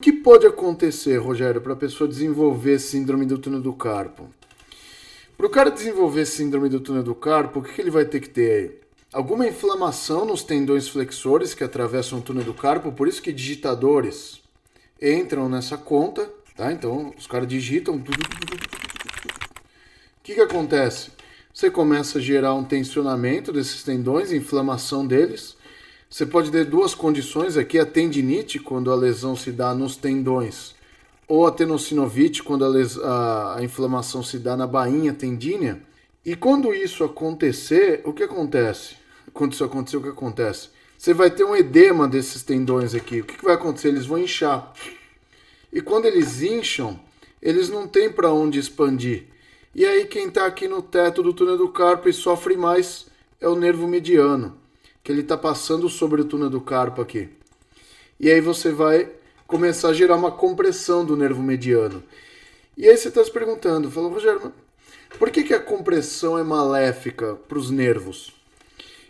O que pode acontecer, Rogério, para a pessoa desenvolver síndrome do túnel do carpo? Para o cara desenvolver síndrome do túnel do carpo, o que ele vai ter que ter aí? Alguma inflamação nos tendões flexores que atravessam o túnel do carpo, por isso que digitadores entram nessa conta, tá? Então, os caras digitam. O que acontece? Você começa a gerar um tensionamento desses tendões, inflamação deles. Você pode ter duas condições aqui, a tendinite, quando a lesão se dá nos tendões, ou a tenossinovite, quando a inflamação se dá na bainha tendínea. E quando isso acontecer, o que acontece? Quando isso acontecer, o que acontece? Você vai ter um edema desses tendões aqui. O que vai acontecer? Eles vão inchar. E quando eles incham, eles não têm para onde expandir. E aí quem está aqui no teto do túnel do carpo e sofre mais é o nervo mediano, que ele está passando sobre o túnel do carpo aqui. E aí você vai começar a gerar uma compressão do nervo mediano. E aí você está se perguntando, falou, Rogério, por que a compressão é maléfica para os nervos?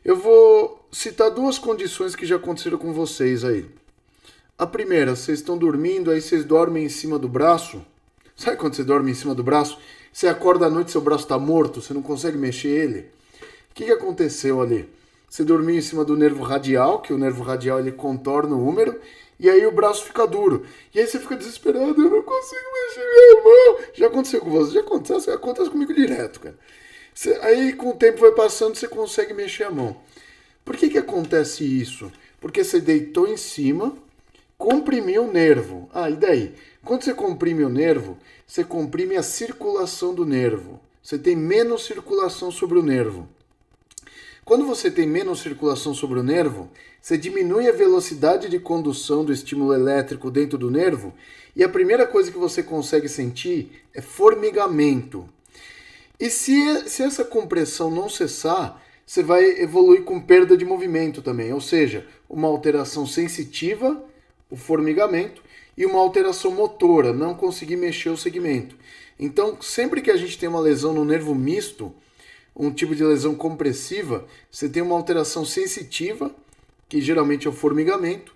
Eu vou citar duas condições que já aconteceram com vocês aí. A primeira, vocês estão dormindo, aí vocês dormem em cima do braço. Sabe quando você dorme em cima do braço? Você acorda à noite, seu braço está morto, você não consegue mexer ele. O que aconteceu ali? Você dormiu em cima do nervo radial, que o nervo radial ele contorna o húmero, e aí o braço fica duro. E aí você fica desesperado, eu não consigo mexer minha mão. Já aconteceu com você? Já acontece comigo direto, cara. Aí com o tempo vai passando, você consegue mexer a mão. Por que acontece isso? Porque você deitou em cima, comprimiu o nervo. Ah, e daí? Quando você comprime o nervo, você comprime a circulação do nervo. Você tem menos circulação sobre o nervo. Quando você tem menos circulação sobre o nervo, você diminui a velocidade de condução do estímulo elétrico dentro do nervo e a primeira coisa que você consegue sentir é formigamento. E se essa compressão não cessar, você vai evoluir com perda de movimento também, ou seja, uma alteração sensitiva, o formigamento, e uma alteração motora, não conseguir mexer o segmento. Então, sempre que a gente tem uma lesão no nervo misto, um tipo de lesão compressiva, você tem uma alteração sensitiva, que geralmente é o formigamento,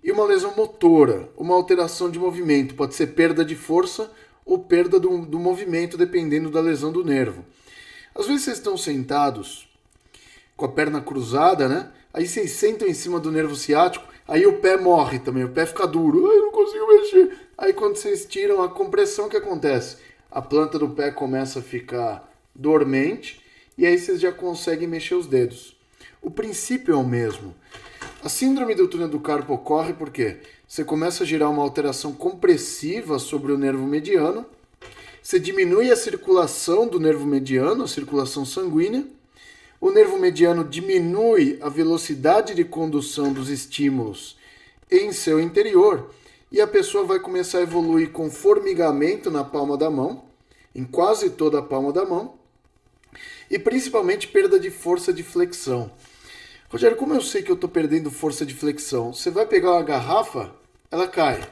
e uma lesão motora, uma alteração de movimento, pode ser perda de força ou perda do movimento, dependendo da lesão do nervo. Às vezes vocês estão sentados com a perna cruzada, né? Aí vocês sentam em cima do nervo ciático, aí o pé morre também, o pé fica duro, eu não consigo mexer. Aí quando vocês tiram a compressão, o que acontece? A planta do pé começa a ficar dormente, e aí vocês já conseguem mexer os dedos. O princípio é o mesmo. A síndrome do túnel do carpo ocorre porque você começa a gerar uma alteração compressiva sobre o nervo mediano, você diminui a circulação do nervo mediano, a circulação sanguínea, o nervo mediano diminui a velocidade de condução dos estímulos em seu interior e a pessoa vai começar a evoluir com formigamento na palma da mão, em quase toda a palma da mão, e principalmente perda de força de flexão. Rogério, como eu sei que eu estou perdendo força de flexão? Você vai pegar uma garrafa, ela cai.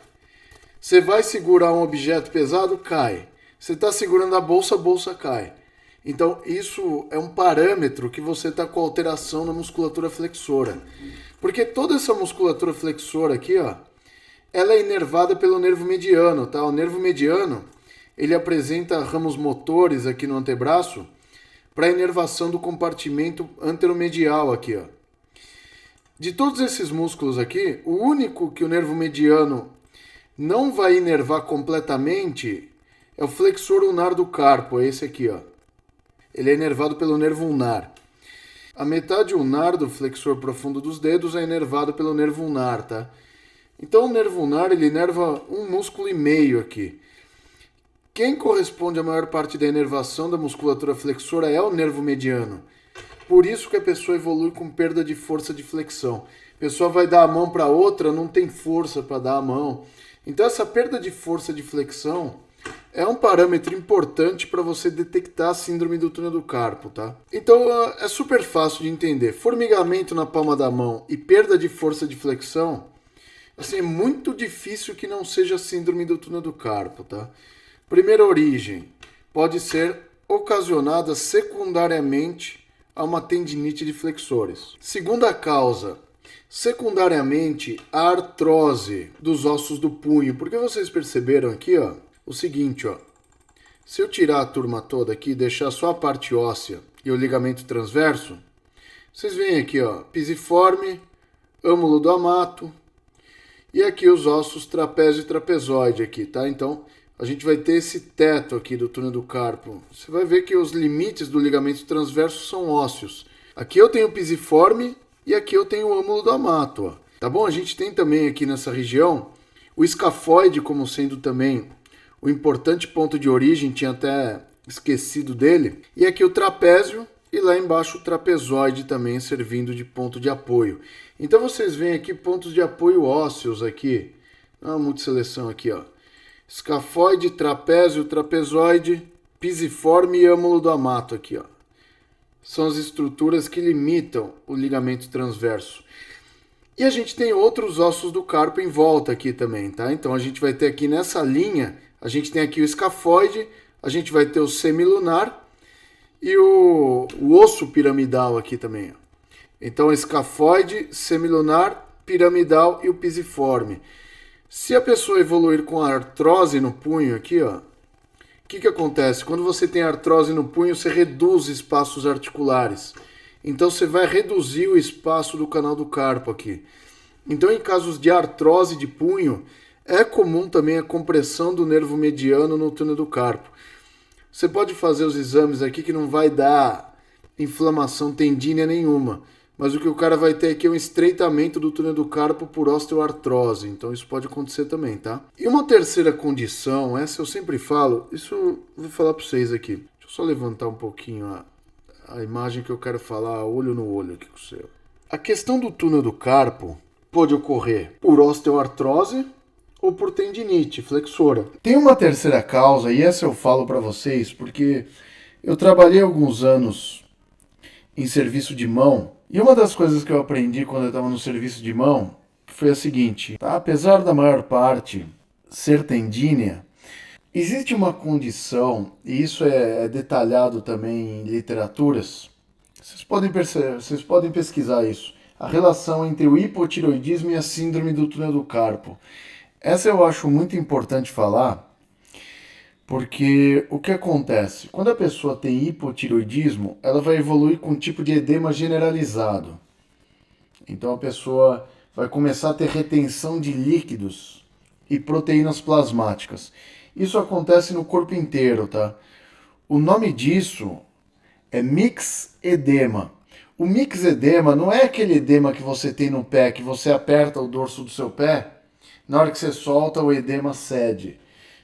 Você vai segurar um objeto pesado, cai. Você está segurando a bolsa cai. Então, isso é um parâmetro que você está com alteração na musculatura flexora. Porque toda essa musculatura flexora aqui, ó, ela é inervada pelo nervo mediano, tá? O nervo mediano, ele apresenta ramos motores aqui no antebraço para a inervação do compartimento anteromedial aqui, ó. De todos esses músculos aqui, o único que o nervo mediano não vai inervar completamente é o flexor ulnar do carpo, é esse aqui, ó. Ele é inervado pelo nervo ulnar. A metade ulnar do flexor profundo dos dedos é inervado pelo nervo ulnar, tá? Então o nervo ulnar, ele inerva um músculo e meio aqui. Quem corresponde à maior parte da inervação da musculatura flexora é o nervo mediano. Por isso que a pessoa evolui com perda de força de flexão. A pessoa vai dar a mão para outra, não tem força para dar a mão. Então essa perda de força de flexão é um parâmetro importante para você detectar a síndrome do túnel do carpo, tá? Então é super fácil de entender. Formigamento na palma da mão e perda de força de flexão, assim, é muito difícil que não seja síndrome do túnel do carpo, tá? Primeira origem, pode ser ocasionada secundariamente a uma tendinite de flexores. Segunda causa, Secundariamente, a artrose dos ossos do punho. Porque vocês perceberam aqui, ó, o seguinte, ó. Se eu tirar a turma toda aqui e deixar só a parte óssea e o ligamento transverso, vocês veem aqui, ó, pisiforme, âmulo do amato e aqui os ossos trapézio e trapezoide aqui, tá? Então, a gente vai ter esse teto aqui do túnel do carpo. Você vai ver que os limites do ligamento transverso são ósseos. Aqui eu tenho o pisiforme e aqui eu tenho o âmulo do amato, ó. Tá bom? A gente tem também aqui nessa região o escafoide como sendo também o importante ponto de origem, tinha até esquecido dele. E aqui o trapézio e lá embaixo o trapezoide também servindo de ponto de apoio. Então vocês veem aqui pontos de apoio ósseos aqui. Uma multisseleção aqui, ó. Escafoide, trapézio, trapezoide, pisiforme e âmulo do amato aqui, ó. São as estruturas que limitam o ligamento transverso. E a gente tem outros ossos do carpo em volta aqui também, tá? Então a gente vai ter aqui nessa linha, a gente tem aqui o escafoide, a gente vai ter o semilunar e o osso piramidal aqui também, ó. Então escafoide, semilunar, piramidal e o pisiforme. Se a pessoa evoluir com artrose no punho aqui, ó, o que acontece? Quando você tem artrose no punho, você reduz espaços articulares. Então você vai reduzir o espaço do canal do carpo aqui. Então em casos de artrose de punho, é comum também a compressão do nervo mediano no túnel do carpo. Você pode fazer os exames aqui que não vai dar inflamação tendínea nenhuma. Mas o que o cara vai ter aqui é um estreitamento do túnel do carpo por osteoartrose. Então isso pode acontecer também, tá? E uma terceira condição, essa eu sempre falo, isso eu vou falar para vocês aqui. Deixa eu só levantar um pouquinho a imagem que eu quero falar olho no olho aqui com o seu. A questão do túnel do carpo pode ocorrer por osteoartrose ou por tendinite flexora. Tem uma terceira causa, e essa eu falo para vocês, porque eu trabalhei alguns anos em serviço de mão, e uma das coisas que eu aprendi quando eu estava no serviço de mão foi a seguinte, tá? Apesar da maior parte ser tendínea, existe uma condição, e isso é detalhado também em literaturas, vocês podem pesquisar isso, a relação entre o hipotireoidismo e a síndrome do túnel do carpo. Essa eu acho muito importante falar, porque o que acontece? Quando a pessoa tem hipotireoidismo, ela vai evoluir com um tipo de edema generalizado. Então a pessoa vai começar a ter retenção de líquidos e proteínas plasmáticas. Isso acontece no corpo inteiro, tá? O nome disso é mixedema. O mixedema não é aquele edema que você tem no pé, que você aperta o dorso do seu pé, na hora que você solta o edema cede.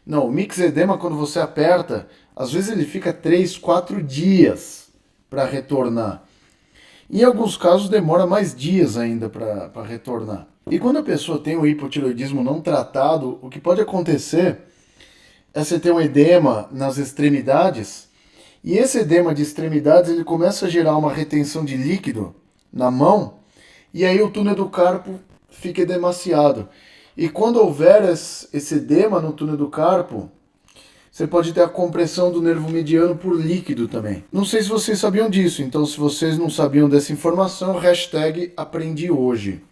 Não, o mixedema quando você aperta, às vezes ele fica 3, 4 dias para retornar. Em alguns casos demora mais dias ainda para retornar. E quando a pessoa tem o hipotireoidismo não tratado, o que pode acontecer é você ter um edema nas extremidades, e esse edema de extremidades ele começa a gerar uma retenção de líquido na mão, e aí o túnel do carpo fica edemaciado. E quando houver esse edema no túnel do carpo, você pode ter a compressão do nervo mediano por líquido também. Não sei se vocês sabiam disso, então se vocês não sabiam dessa informação, hashtag aprendi hoje.